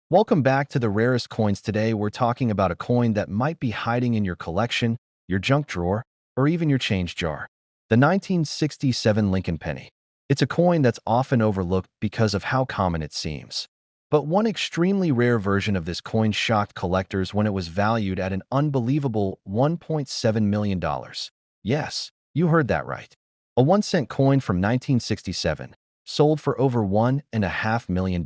Welcome back to the rarest coins. Today, we're talking about a coin that might be hiding in your collection, your junk drawer, or even your change jar. The 1967 Lincoln penny. It's a coin that's often overlooked because of how common it seems. But one extremely rare version of this coin shocked collectors when it was valued at an unbelievable $1.7 million. Yes, you heard that right. A 1-cent coin from 1967 sold for over $1.5 million.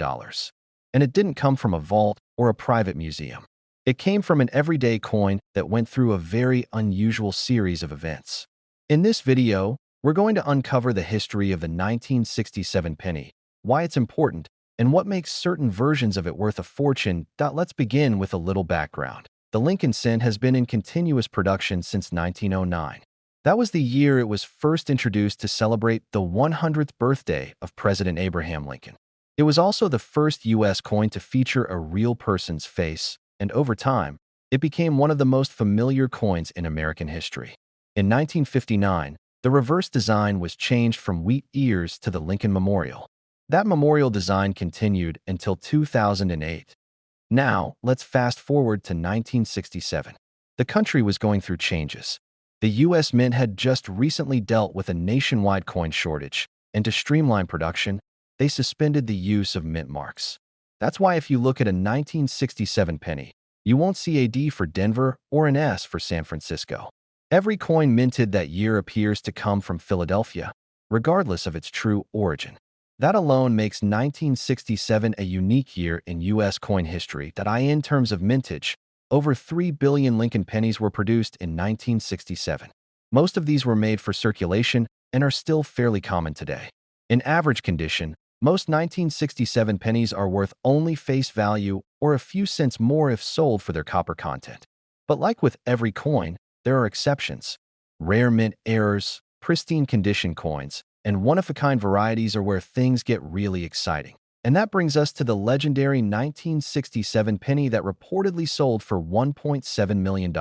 And it didn't come from a vault or a private museum. It came from an everyday coin that went through a very unusual series of events. In this video, we're going to uncover the history of the 1967 penny, why it's important, and what makes certain versions of it worth a fortune. Let's begin with a little background. The Lincoln cent has been in continuous production since 1909. That was the year it was first introduced to celebrate the 100th birthday of President Abraham Lincoln. It was also the first U.S. coin to feature a real person's face, and over time, it became one of the most familiar coins in American history. In 1959, the reverse design was changed from wheat ears to the Lincoln Memorial. That memorial design continued until 2008. Now, let's fast forward to 1967. The country was going through changes. The U.S. Mint had just recently dealt with a nationwide coin shortage, and to streamline production, they suspended the use of mint marks. That's why if you look at a 1967 penny, you won't see a D for Denver or an S for San Francisco. Every coin minted that year appears to come from Philadelphia, regardless of its true origin. That alone makes 1967 a unique year in U.S. coin history. In terms of mintage, over 3 billion Lincoln pennies were produced in 1967. Most of these were made for circulation and are still fairly common today. In average condition, most 1967 pennies are worth only face value or a few cents more if sold for their copper content. But like with every coin, there are exceptions. Rare mint errors, pristine condition coins, and one-of-a-kind varieties are where things get really exciting. And that brings us to the legendary 1967 penny that reportedly sold for $1.7 million.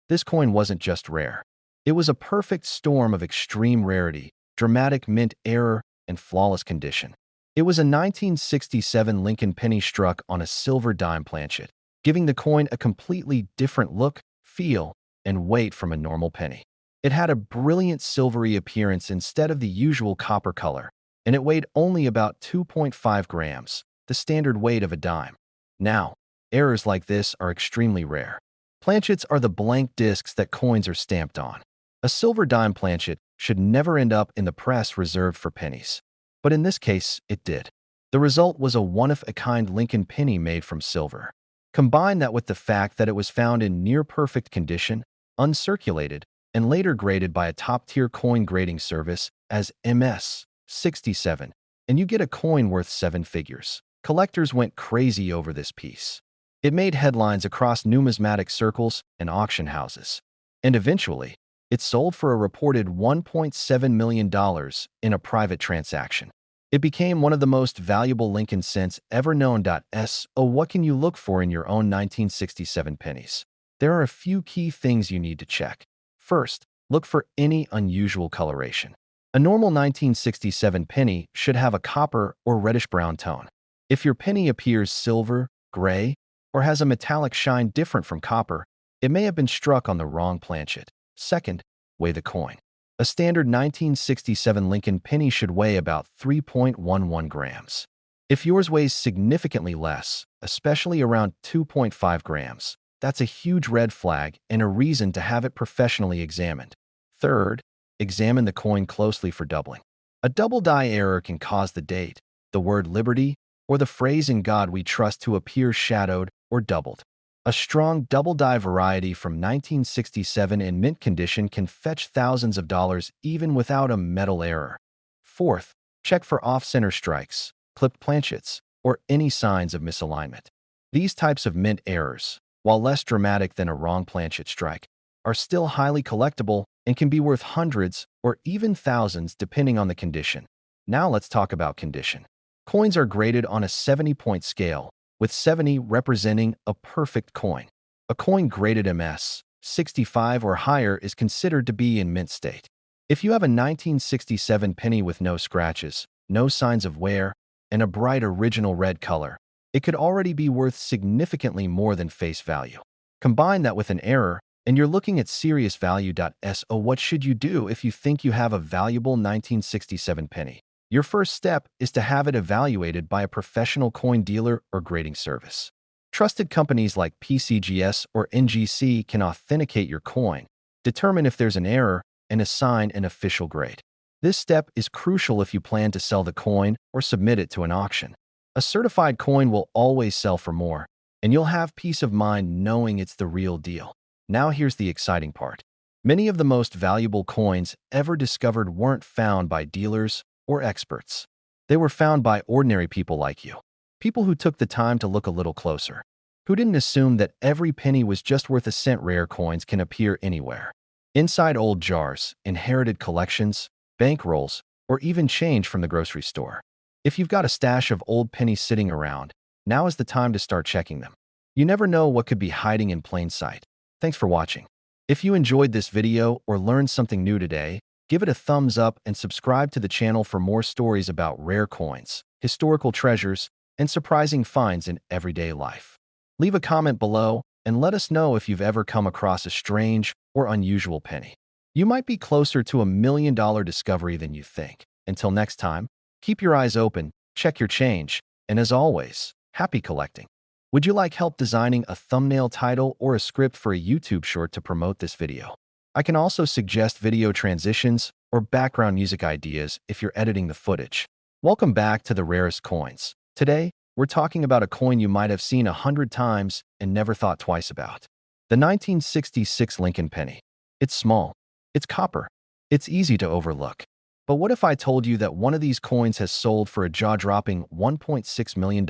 This coin wasn't just rare. It was a perfect storm of extreme rarity, dramatic mint error, and flawless condition. It was a 1967 Lincoln penny struck on a silver dime planchet, giving the coin a completely different look, feel, and weight from a normal penny. It had a brilliant silvery appearance instead of the usual copper color, and it weighed only about 2.5 grams, the standard weight of a dime. Now, errors like this are extremely rare. Planchets are the blank discs that coins are stamped on. A silver dime planchet should never end up in the press reserved for pennies. But in this case, it did. The result was a one-of-a-kind Lincoln penny made from silver. Combine that with the fact that it was found in near-perfect condition, uncirculated, and later graded by a top-tier coin grading service as MS-67, and you get a coin worth 7 figures. Collectors went crazy over this piece. It made headlines across numismatic circles and auction houses. And eventually, it sold for a reported $1.7 million in a private transaction. It became one of the most valuable Lincoln cents ever known. What can you look for in your own 1967 pennies? There are a few key things you need to check. First, look for any unusual coloration. A normal 1967 penny should have a copper or reddish-brown tone. If your penny appears silver, gray, or has a metallic shine different from copper, it may have been struck on the wrong planchet. Second, weigh the coin. A standard 1967 Lincoln penny should weigh about 3.11 grams. If yours weighs significantly less, especially around 2.5 grams, that's a huge red flag and a reason to have it professionally examined. Third, examine the coin closely for doubling. A double die error can cause the date, the word liberty, or the phrase "in God we trust" to appear shadowed or doubled. A strong double die variety from 1967 in mint condition can fetch thousands of dollars even without a metal error. Fourth, check for off-center strikes, clipped planchets, or any signs of misalignment. These types of mint errors, while less dramatic than a wrong planchet strike, are still highly collectible and can be worth hundreds or even thousands depending on the condition. Now let's talk about condition. Coins are graded on a 70-point scale, with 70 representing a perfect coin. A coin graded MS-65 or higher is considered to be in mint state. If you have a 1967 penny with no scratches, no signs of wear, and a bright original red color, it could already be worth significantly more than face value. Combine that with an error, and you're looking at serious value. So what should you do if you think you have a valuable 1967 penny? Your first step is to have it evaluated by a professional coin dealer or grading service. Trusted companies like PCGS or NGC can authenticate your coin, determine if there's an error, and assign an official grade. This step is crucial if you plan to sell the coin or submit it to an auction. A certified coin will always sell for more, and you'll have peace of mind knowing it's the real deal. Now here's the exciting part. Many of the most valuable coins ever discovered weren't found by dealers or experts. They were found by ordinary people like you. People who took the time to look a little closer. Who didn't assume that every penny was just worth a cent. Rare coins can appear anywhere. Inside old jars, inherited collections, bankrolls, or even change from the grocery store. If you've got a stash of old pennies sitting around, now is the time to start checking them. You never know what could be hiding in plain sight. Thanks for watching. If you enjoyed this video or learned something new today, give it a thumbs up and subscribe to the channel for more stories about rare coins, historical treasures, and surprising finds in everyday life. Leave a comment below and let us know if you've ever come across a strange or unusual penny. You might be closer to $1 million discovery than you think. Until next time, keep your eyes open, check your change, and as always, happy collecting. Would you like help designing a thumbnail title or a script for a YouTube short to promote this video? I can also suggest video transitions or background music ideas if you're editing the footage. Welcome back to the rarest coins. Today, we're talking about a coin you might have seen 100 times and never thought twice about. The 1966 Lincoln penny. It's small. It's copper. It's easy to overlook. But what if I told you that one of these coins has sold for a jaw-dropping $1.6 million?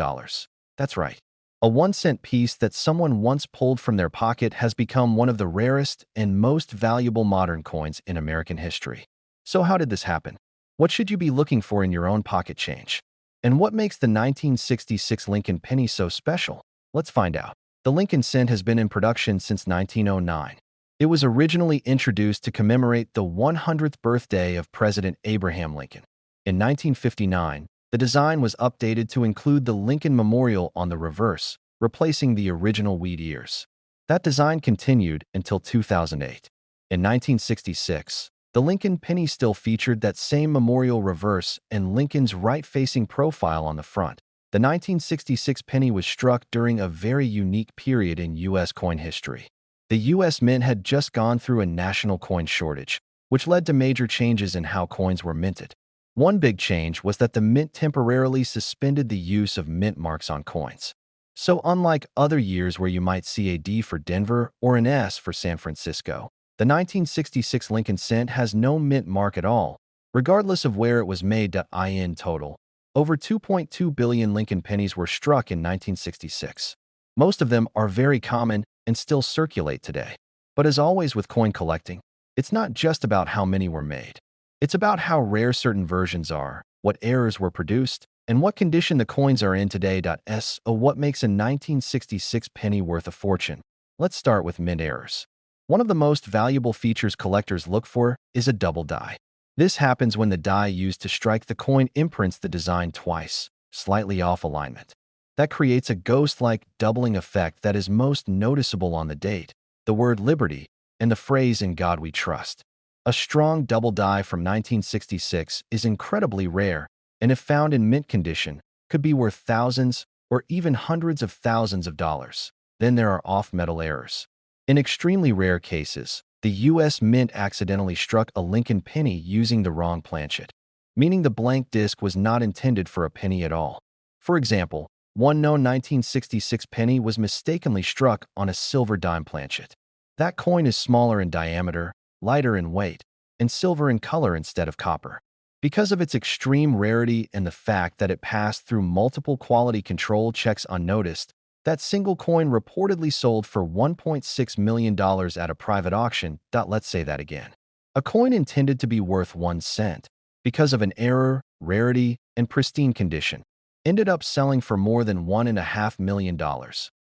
That's right. A 1-cent piece that someone once pulled from their pocket has become one of the rarest and most valuable modern coins in American history. So how did this happen? What should you be looking for in your own pocket change? And what makes the 1966 Lincoln penny so special? Let's find out. The Lincoln cent has been in production since 1909. It was originally introduced to commemorate the 100th birthday of President Abraham Lincoln. In 1959, the design was updated to include the Lincoln Memorial on the reverse, replacing the original wheat ears. That design continued until 2008. In 1966, the Lincoln penny still featured that same memorial reverse and Lincoln's right-facing profile on the front. The 1966 penny was struck during a very unique period in U.S. coin history. The U.S. Mint had just gone through a national coin shortage, which led to major changes in how coins were minted. One big change was that the Mint temporarily suspended the use of mint marks on coins. So unlike other years where you might see a D for Denver or an S for San Francisco, the 1966 Lincoln cent has no mint mark at all, regardless of where it was made. In total, over 2.2 billion Lincoln pennies were struck in 1966. Most of them are very common and still circulate today. But as always with coin collecting, it's not just about how many were made. It's about how rare certain versions are, what errors were produced, and what condition the coins are in today. So what makes a 1966 penny worth a fortune? Let's start with mint errors. One of the most valuable features collectors look for is a double die. This happens when the die used to strike the coin imprints the design twice, slightly off alignment. That creates a ghost-like doubling effect that is most noticeable on the date, the word liberty, and the phrase "In God We Trust." A strong double die from 1966 is incredibly rare, and if found in mint condition, could be worth thousands or even hundreds of thousands of dollars. Then there are off-metal errors. In extremely rare cases, the U.S. Mint accidentally struck a Lincoln penny using the wrong planchet, meaning the blank disc was not intended for a penny at all. For example, one known 1966 penny was mistakenly struck on a silver dime planchet. That coin is smaller in diameter, lighter in weight, and silver in color instead of copper. Because of its extreme rarity and the fact that it passed through multiple quality control checks unnoticed, that single coin reportedly sold for $1.6 million at a private auction. Let's say that again. A coin intended to be worth 1 cent, because of an error, rarity, and pristine condition, ended up selling for more than $1.5 million.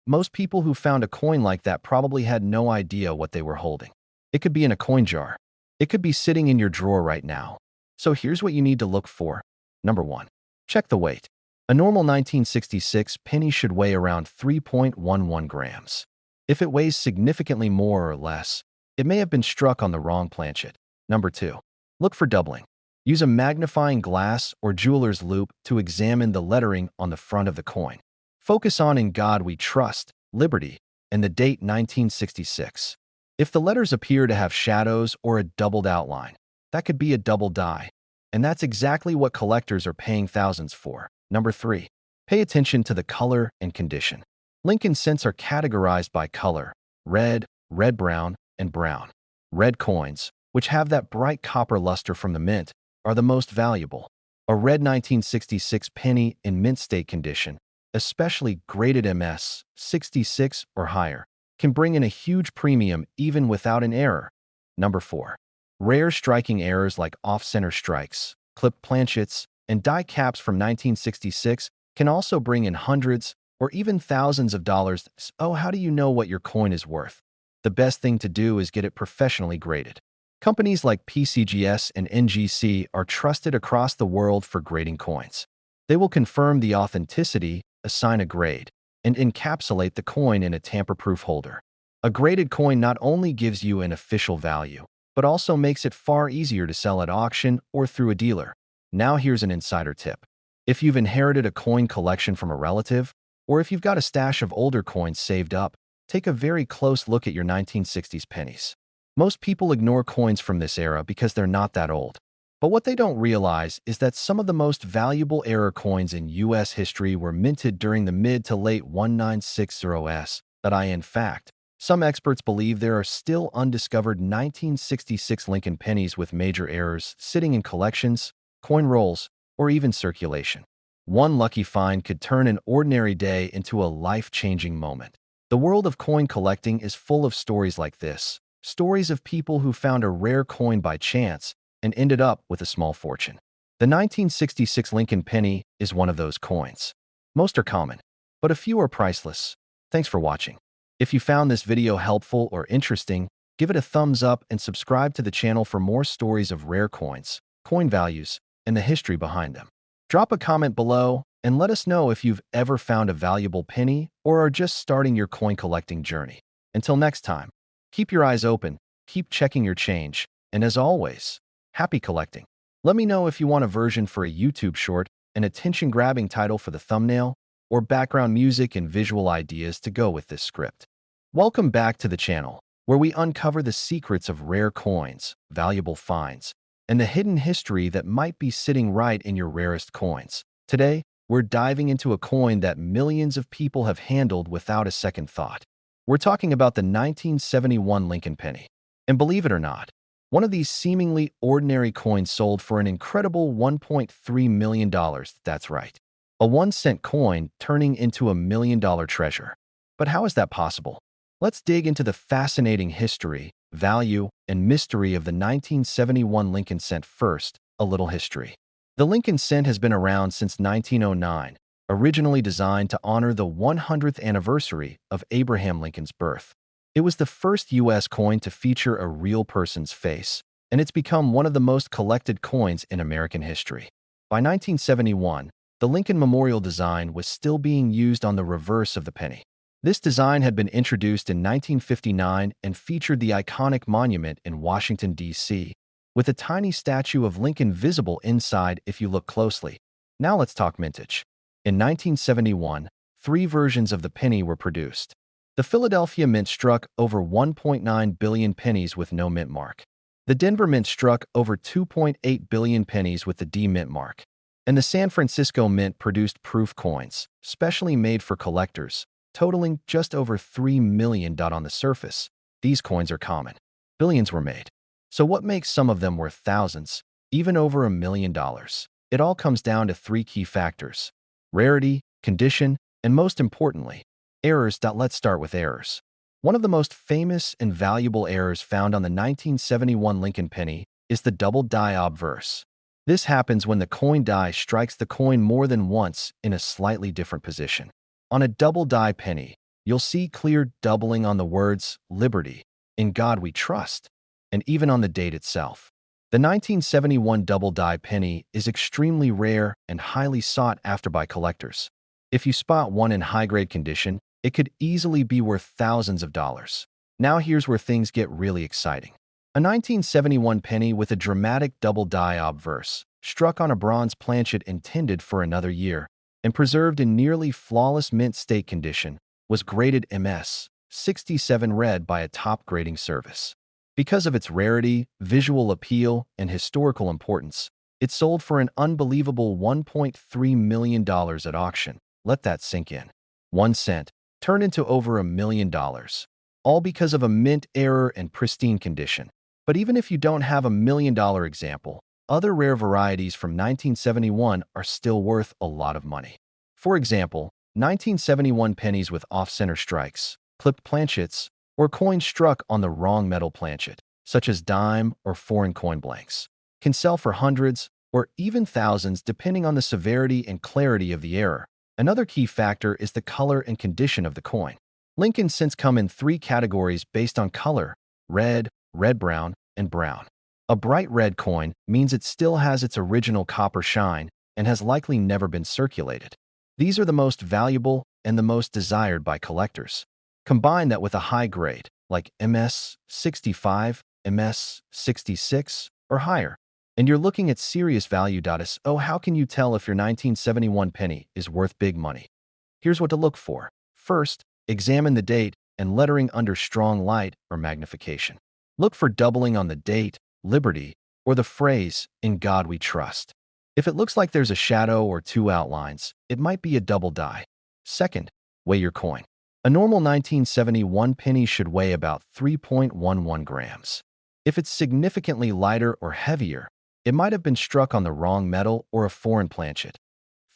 Most people who found a coin like that probably had no idea what they were holding. It could be in a coin jar. It could be sitting in your drawer right now. So here's what you need to look for. Number 1. Check the weight. A normal 1966 penny should weigh around 3.11 grams. If it weighs significantly more or less, it may have been struck on the wrong planchet. Number 2. Look for doubling. Use a magnifying glass or jeweler's loupe to examine the lettering on the front of the coin. Focus on "In God We Trust," "Liberty," and the date 1966. If the letters appear to have shadows or a doubled outline, that could be a double die, and that's exactly what collectors are paying thousands for. Number 3. Pay attention to the color and condition. Lincoln cents are categorized by color: red, red-brown, and brown. Red coins, which have that bright copper luster from the mint, are the most valuable. A red 1966 penny in mint state condition, especially graded MS 66 or higher, can bring in a huge premium even without an error. Number 4. Rare striking errors like off-center strikes, clipped planchets, and die caps from 1966 can also bring in hundreds or even thousands of dollars. Oh, how do you know what your coin is worth? The best thing to do is get it professionally graded. Companies like PCGS and NGC are trusted across the world for grading coins. They will confirm the authenticity, assign a grade, and encapsulate the coin in a tamper-proof holder. A graded coin not only gives you an official value, but also makes it far easier to sell at auction or through a dealer. Now here's an insider tip. If you've inherited a coin collection from a relative, or if you've got a stash of older coins saved up, take a very close look at your 1960s pennies. Most people ignore coins from this era because they're not that old. But what they don't realize is that some of the most valuable era coins in U.S. history were minted during the mid to late 1960s. In fact, some experts believe there are still undiscovered 1966 Lincoln pennies with major errors sitting in collections, coin rolls, or even circulation. One lucky find could turn an ordinary day into a life-changing moment. The world of coin collecting is full of stories like this, stories of people who found a rare coin by chance and ended up with a small fortune. The 1966 Lincoln penny is one of those coins. Most are common, but a few are priceless. Thanks for watching. If you found this video helpful or interesting, give it a thumbs up and subscribe to the channel for more stories of rare coins, coin values, and the history behind them. Drop a comment below and let us know if you've ever found a valuable penny or are just starting your coin collecting journey. Until next time, keep your eyes open, keep checking your change, and as always, happy collecting. Let me know if you want a version for a YouTube short, an attention-grabbing title for the thumbnail, or background music and visual ideas to go with this script. Welcome back to the channel, where we uncover the secrets of rare coins, valuable finds, and the hidden history that might be sitting right in your rarest coins. Today, we're diving into a coin that millions of people have handled without a second thought. We're talking about the 1971 Lincoln penny. And believe it or not, one of these seemingly ordinary coins sold for an incredible $1.3 million. That's right. A 1-cent coin turning into a $1 million treasure. But how is that possible? Let's dig into the fascinating history, value, and mystery of the 1971 Lincoln cent first. A little history. The Lincoln cent has been around since 1909, originally designed to honor the 100th anniversary of Abraham Lincoln's birth. It was the first U.S. coin to feature a real person's face, and it's become one of the most collected coins in American history. By 1971, the Lincoln Memorial design was still being used on the reverse of the penny. This design had been introduced in 1959 and featured the iconic monument in Washington, D.C., with a tiny statue of Lincoln visible inside if you look closely. Now let's talk mintage. In 1971, 3 versions of the penny were produced. The Philadelphia Mint struck over 1.9 billion pennies with no mint mark. The Denver Mint struck over 2.8 billion pennies with the D mint mark. And the San Francisco Mint produced proof coins, specially made for collectors, totaling just over 3 million. On the surface, these coins are common. Billions were made. So what makes some of them worth thousands, even over $1 million? It all comes down to 3 key factors: rarity, condition, and most importantly, errors. Let's start with errors. One of the most famous and valuable errors found on the 1971 Lincoln penny is the double die obverse. This happens when the coin die strikes the coin more than once in a slightly different position. On a double die penny, you'll see clear doubling on the words "Liberty," "In God We Trust," and even on the date itself. The 1971 double-die penny is extremely rare and highly sought after by collectors. If you spot one in high-grade condition, it could easily be worth thousands of dollars. Now here's where things get really exciting. A 1971 penny with a dramatic double-die obverse, struck on a bronze planchet intended for another year, and preserved in nearly flawless mint state condition, was graded MS 67 red by a top grading service. Because of its rarity, visual appeal, and historical importance, it sold for an unbelievable $1.3 million at auction. Let that sink in. 1 cent turned into over $1 million, all because of a mint error and pristine condition. But even if you don't have $1 million example, other rare varieties from 1971 are still worth a lot of money. For example, 1971 pennies with off-center strikes, clipped planchets, or coins struck on the wrong metal planchet, such as dime or foreign coin blanks, can sell for hundreds or even thousands depending on the severity and clarity of the error. Another key factor is the color and condition of the coin. Lincoln cents come in 3 categories based on color: red, red-brown, and brown. A bright red coin means it still has its original copper shine and has likely never been circulated. These are the most valuable and the most desired by collectors. Combine that with a high grade, like MS 65, MS 66, or higher, and you're looking at serious value. So how can you tell if your 1971 penny is worth big money? Here's what to look for. First, examine the date and lettering under strong light or magnification. Look for doubling on the date, Liberty, or the phrase, "In God We Trust." If it looks like there's a shadow or 2 outlines, it might be a double die. Second, weigh your coin. A normal 1971 penny should weigh about 3.11 grams. If it's significantly lighter or heavier, it might have been struck on the wrong metal or a foreign planchet.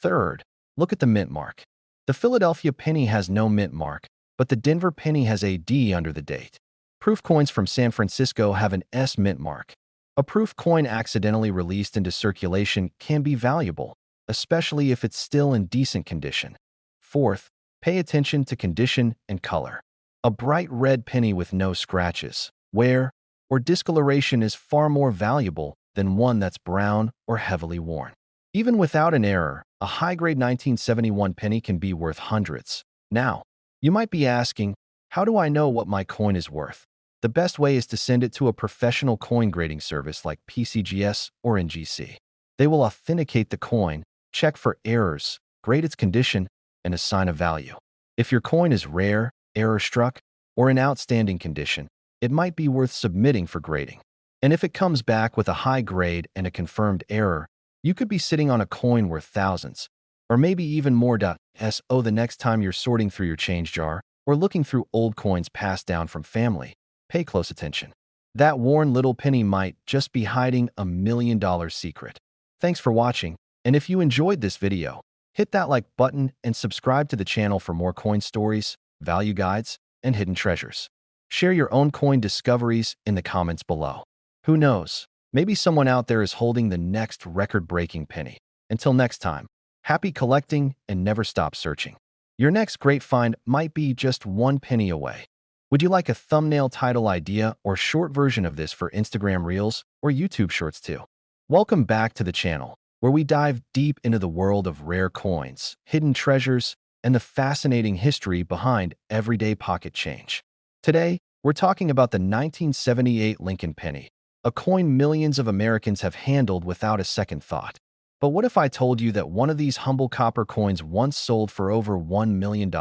Third, look at the mint mark. The Philadelphia penny has no mint mark, but the Denver penny has a D under the date. Proof coins from San Francisco have an S mint mark. A proof coin accidentally released into circulation can be valuable, especially if it's still in decent condition. Fourth, pay attention to condition and color. A bright red penny with no scratches, wear, or discoloration is far more valuable than one that's brown or heavily worn. Even without an error, a high-grade 1971 penny can be worth hundreds. Now, you might be asking, how do I know what my coin is worth? The best way is to send it to a professional coin grading service like PCGS or NGC. They will authenticate the coin, check for errors, grade its condition, and assign a value. If your coin is rare, error-struck, or in outstanding condition, it might be worth submitting for grading. And if it comes back with a high grade and a confirmed error, you could be sitting on a coin worth thousands, or maybe even more. So the next time you're sorting through your change jar or looking through old coins passed down from family, pay close attention. That worn little penny might just be hiding $1 million secret. Thanks for watching, and if you enjoyed this video, hit that like button and subscribe to the channel for more coin stories, value guides, and hidden treasures. Share your own coin discoveries in the comments below. Who knows, maybe someone out there is holding the next record-breaking penny. Until next time, happy collecting and never stop searching. Your next great find might be just 1 penny away. Would you like a thumbnail title idea or short version of this for Instagram Reels or YouTube Shorts too? Welcome back to the channel, where we dive deep into the world of rare coins, hidden treasures, and the fascinating history behind everyday pocket change. Today, we're talking about the 1978 Lincoln penny, a coin millions of Americans have handled without a second thought. But what if I told you that one of these humble copper coins once sold for over $1 million?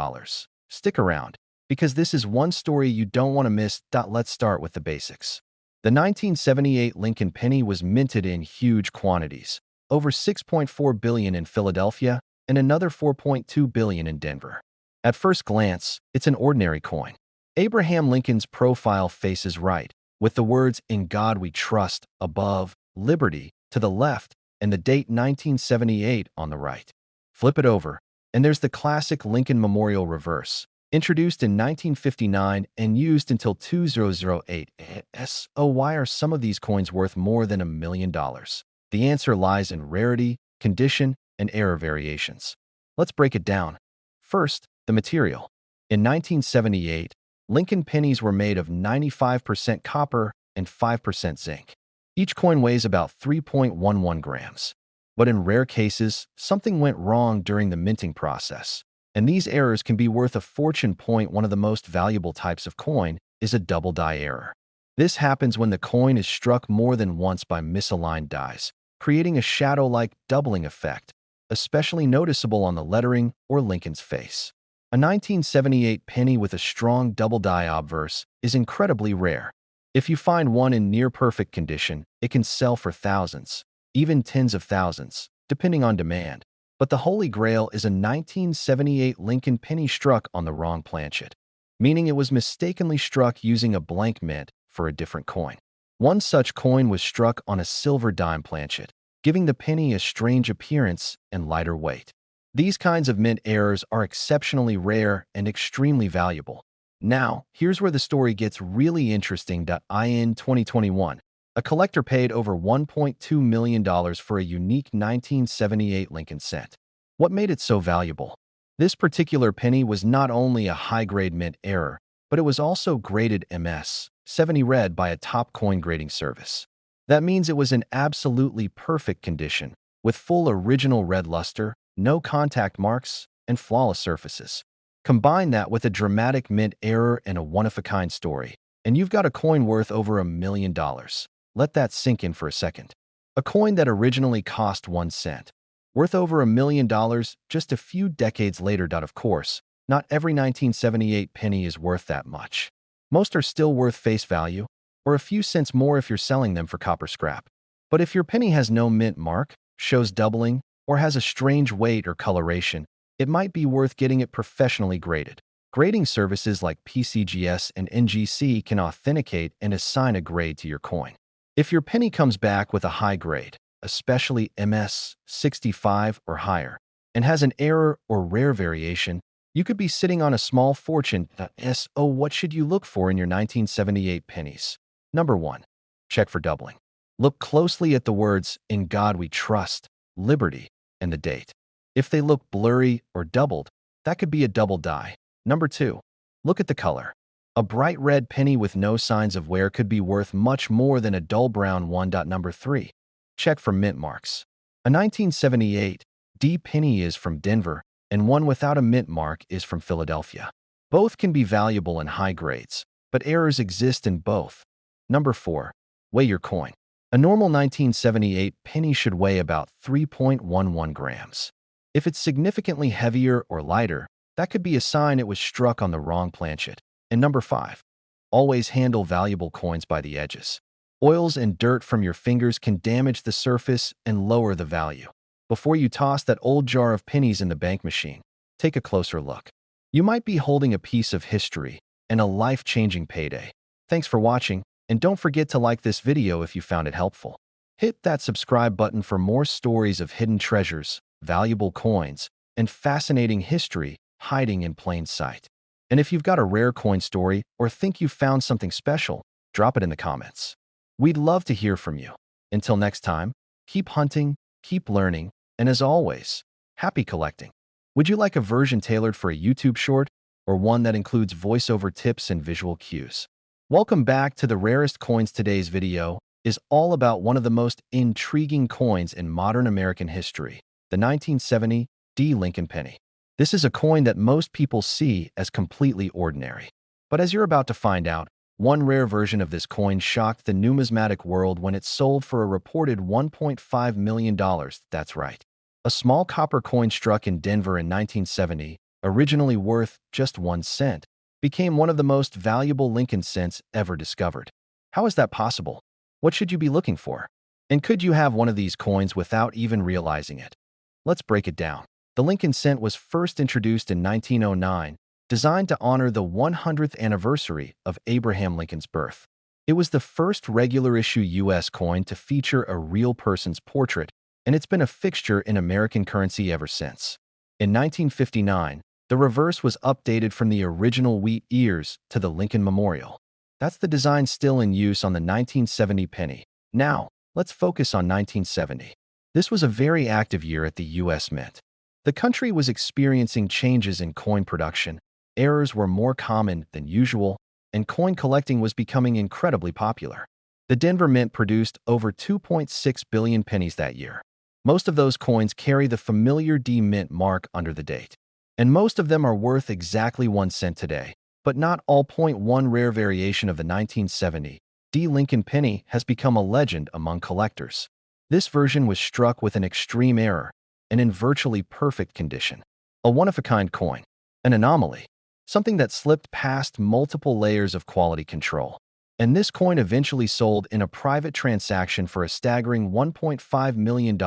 Stick around, because this is one story you don't want to miss. Let's start with the basics. The 1978 Lincoln penny was minted in huge quantities, over 6.4 billion in Philadelphia and another 4.2 billion in Denver. At first glance, it's an ordinary coin. Abraham Lincoln's profile faces right, with the words "In God We Trust" above, Liberty to the left, and the date 1978 on the right. Flip it over, and there's the classic Lincoln Memorial reverse, introduced in 1959 and used until 2008. So why are some of these coins worth more than $1 million? The answer lies in rarity, condition, and error variations. Let's break it down. First, the material. In 1978, Lincoln pennies were made of 95% copper and 5% zinc. Each coin weighs about 3.11 grams. But in rare cases, something went wrong during the minting process, and these errors can be worth a fortune. One of the most valuable types of coin is a double die error. This happens when the coin is struck more than once by misaligned dies, creating a shadow-like doubling effect, especially noticeable on the lettering or Lincoln's face. A 1978 penny with a strong double die obverse is incredibly rare. If you find one in near-perfect condition, it can sell for thousands, even tens of thousands, depending on demand. But the Holy Grail is a 1978 Lincoln penny struck on the wrong planchet, meaning it was mistakenly struck using a blank mint for a different coin. One such coin was struck on a silver dime planchet, giving the penny a strange appearance and lighter weight. These kinds of mint errors are exceptionally rare and extremely valuable. Now, here's where the story gets really interesting. In 2021, a collector paid over $1.2 million for a unique 1978 Lincoln cent. What made it so valuable? This particular penny was not only a high-grade mint error, but it was also graded MS 70 red by a top coin grading service. That means it was in absolutely perfect condition, with full original red luster, no contact marks, and flawless surfaces. Combine that with a dramatic mint error and a one-of-a-kind story, and you've got a coin worth over $1 million. Let that sink in for a second. A coin that originally cost 1 cent, worth over $1 million just a few decades later. Of course, not every 1978 penny is worth that much. Most are still worth face value, or a few cents more if you're selling them for copper scrap. But if your penny has no mint mark, shows doubling, or has a strange weight or coloration, it might be worth getting it professionally graded. Grading services like PCGS and NGC can authenticate and assign a grade to your coin. If your penny comes back with a high grade, especially MS 65 or higher, and has an error or rare variation, you could be sitting on a small fortune. So what should you look for in your 1978 pennies? Number 1. Check for doubling. Look closely at the words "In God We Trust," "Liberty," and the date. If they look blurry or doubled, that could be a double die. Number 2. Look at the color. A bright red penny with no signs of wear could be worth much more than a dull brown one. Number 3. Check for mint marks. A 1978 D penny is from Denver, and one without a mint mark is from Philadelphia. Both can be valuable in high grades, but errors exist in both. Number 4. Weigh your coin. A normal 1978 penny should weigh about 3.11 grams. If it's significantly heavier or lighter, that could be a sign it was struck on the wrong planchet. And number 5. Always handle valuable coins by the edges. Oils and dirt from your fingers can damage the surface and lower the value. Before you toss that old jar of pennies in the bank machine, take a closer look. You might be holding a piece of history and a life-changing payday. Thanks for watching, and don't forget to like this video if you found it helpful. Hit that subscribe button for more stories of hidden treasures, valuable coins, and fascinating history hiding in plain sight. And if you've got a rare coin story or think you found something special, drop it in the comments. We'd love to hear from you. Until next time, keep hunting, keep learning, and as always, happy collecting. Would you like a version tailored for a YouTube short, or one that includes voiceover tips and visual cues? Welcome back to the Rarest Coins. Today's video is all about one of the most intriguing coins in modern American history, the 1970 D Lincoln penny. This is a coin that most people see as completely ordinary. But as you're about to find out, one rare version of this coin shocked the numismatic world when it sold for a reported $1.5 million. That's right. A small copper coin struck in Denver in 1970, originally worth just 1 cent, became one of the most valuable Lincoln cents ever discovered. How is that possible? What should you be looking for? And could you have one of these coins without even realizing it? Let's break it down. The Lincoln cent was first introduced in 1909, designed to honor the 100th anniversary of Abraham Lincoln's birth. It was the first regular-issue U.S. coin to feature a real person's portrait, and it's been a fixture in American currency ever since. In 1959, the reverse was updated from the original wheat ears to the Lincoln Memorial. That's the design still in use on the 1970 penny. Now, let's focus on 1970. This was a very active year at the U.S. Mint. The country was experiencing changes in coin production, errors were more common than usual, and coin collecting was becoming incredibly popular. The Denver Mint produced over 2.6 billion pennies that year. Most of those coins carry the familiar D Mint mark under the date. And most of them are worth exactly 1 cent today. But not all. One rare variation of the 1970 D Lincoln penny has become a legend among collectors. This version was struck with an extreme error and in virtually perfect condition. A one-of-a-kind coin, an anomaly, something that slipped past multiple layers of quality control. And this coin eventually sold in a private transaction for a staggering $1.5 million.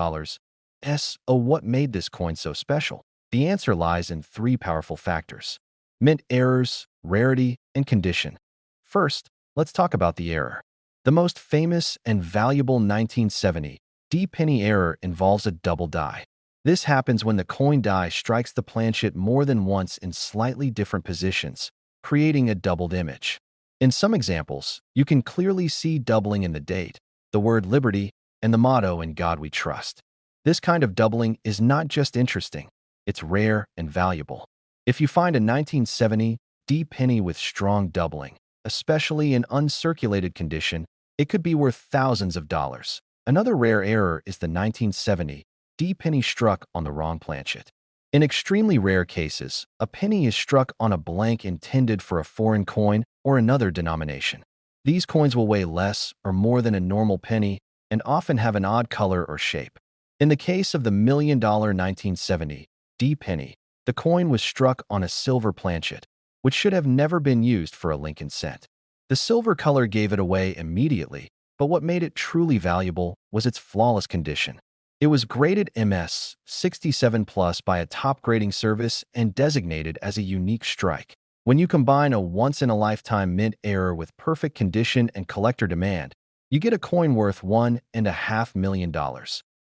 What made this coin so special? The answer lies in 3 powerful factors: mint errors, rarity, and condition. First, let's talk about the error. The most famous and valuable 1970 D penny error involves a double die. This happens when the coin die strikes the planchet more than once in slightly different positions, creating a doubled image. In some examples, you can clearly see doubling in the date, the word liberty, and the motto "In God We Trust." This kind of doubling is not just interesting, it's rare and valuable. If you find a 1970 D penny with strong doubling, especially in uncirculated condition, it could be worth thousands of dollars. Another rare error is the 1970 D penny struck on the wrong planchet. In extremely rare cases, a penny is struck on a blank intended for a foreign coin or another denomination. These coins will weigh less or more than a normal penny and often have an odd color or shape. In the case of the $1 million 1970 D penny, the coin was struck on a silver planchet, which should have never been used for a Lincoln cent. The silver color gave it away immediately, but what made it truly valuable was its flawless condition. It was graded MS 67 plus by a top grading service and designated as a unique strike. When you combine a once-in-a-lifetime mint error with perfect condition and collector demand, you get a coin worth $1.5 million.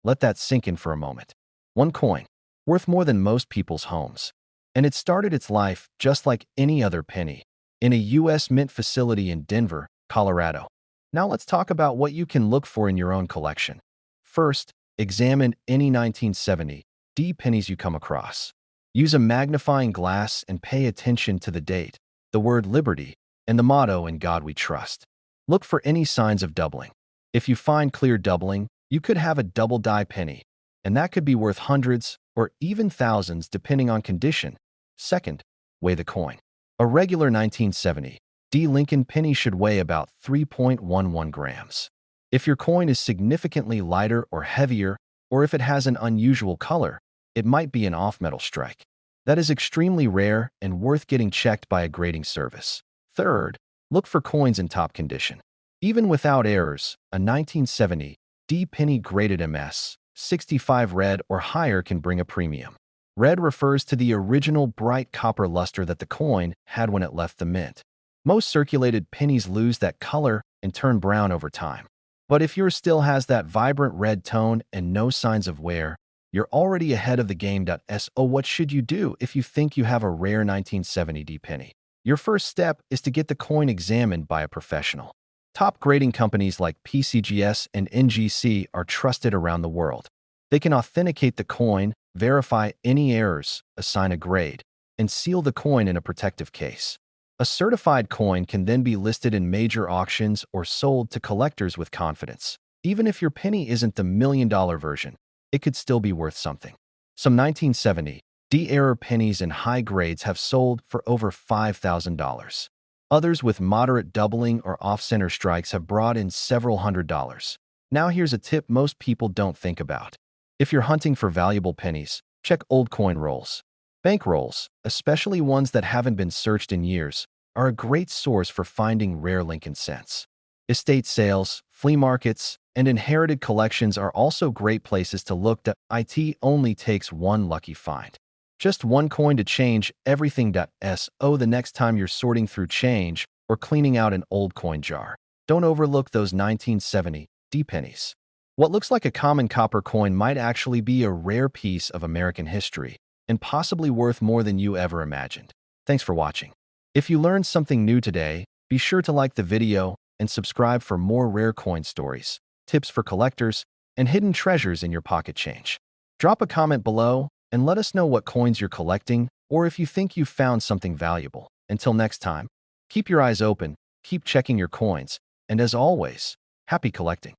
Let that sink in for a moment. One coin, worth more than most people's homes. And it started its life just like any other penny, in a U.S. mint facility in Denver, Colorado. Now let's talk about what you can look for in your own collection. First, examine any 1970 D pennies you come across. Use a magnifying glass and pay attention to the date, the word liberty, and the motto "In God We Trust." Look for any signs of doubling. If you find clear doubling, you could have a double die penny, and that could be worth hundreds or even thousands depending on condition. Second, weigh the coin. A regular 1970 D Lincoln penny should weigh about 3.11 grams. If your coin is significantly lighter or heavier, or if it has an unusual color, it might be an off-metal strike. That is extremely rare and worth getting checked by a grading service. Third, look for coins in top condition. Even without errors, a 1970 D penny graded MS 65 red or higher can bring a premium. Red refers to the original bright copper luster that the coin had when it left the mint. Most circulated pennies lose that color and turn brown over time. But if yours still has that vibrant red tone and no signs of wear, you're already ahead of the game. What should you do if you think you have a rare 1970 D penny? Your first step is to get the coin examined by a professional. Top grading companies like PCGS and NGC are trusted around the world. They can authenticate the coin, verify any errors, assign a grade, and seal the coin in a protective case. A certified coin can then be listed in major auctions or sold to collectors with confidence. Even if your penny isn't the $1 million version, it could still be worth something. Some 1970 D-error pennies in high grades have sold for over $5,000. Others with moderate doubling or off-center strikes have brought in several $100s. Now here's a tip most people don't think about. If you're hunting for valuable pennies, check old coin rolls. Bank rolls, especially ones that haven't been searched in years, are a great source for finding rare Lincoln cents. Estate sales, flea markets, and inherited collections are also great places to look. It only takes one lucky find. Just one coin to change everything. The next time you're sorting through change or cleaning out an old coin jar, don't overlook those 1970 D pennies. What looks like a common copper coin might actually be a rare piece of American history and possibly worth more than you ever imagined. Thanks for watching. If you learned something new today, be sure to like the video and subscribe for more rare coin stories, tips for collectors, and hidden treasures in your pocket change. Drop a comment below and let us know what coins you're collecting or if you think you've found something valuable. Until next time, keep your eyes open, keep checking your coins, and as always, Happy collecting!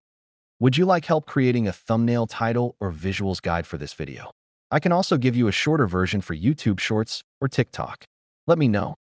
Would you like help creating a thumbnail title or visuals guide for this video? I can also give you a shorter version for YouTube Shorts or TikTok. Let me know.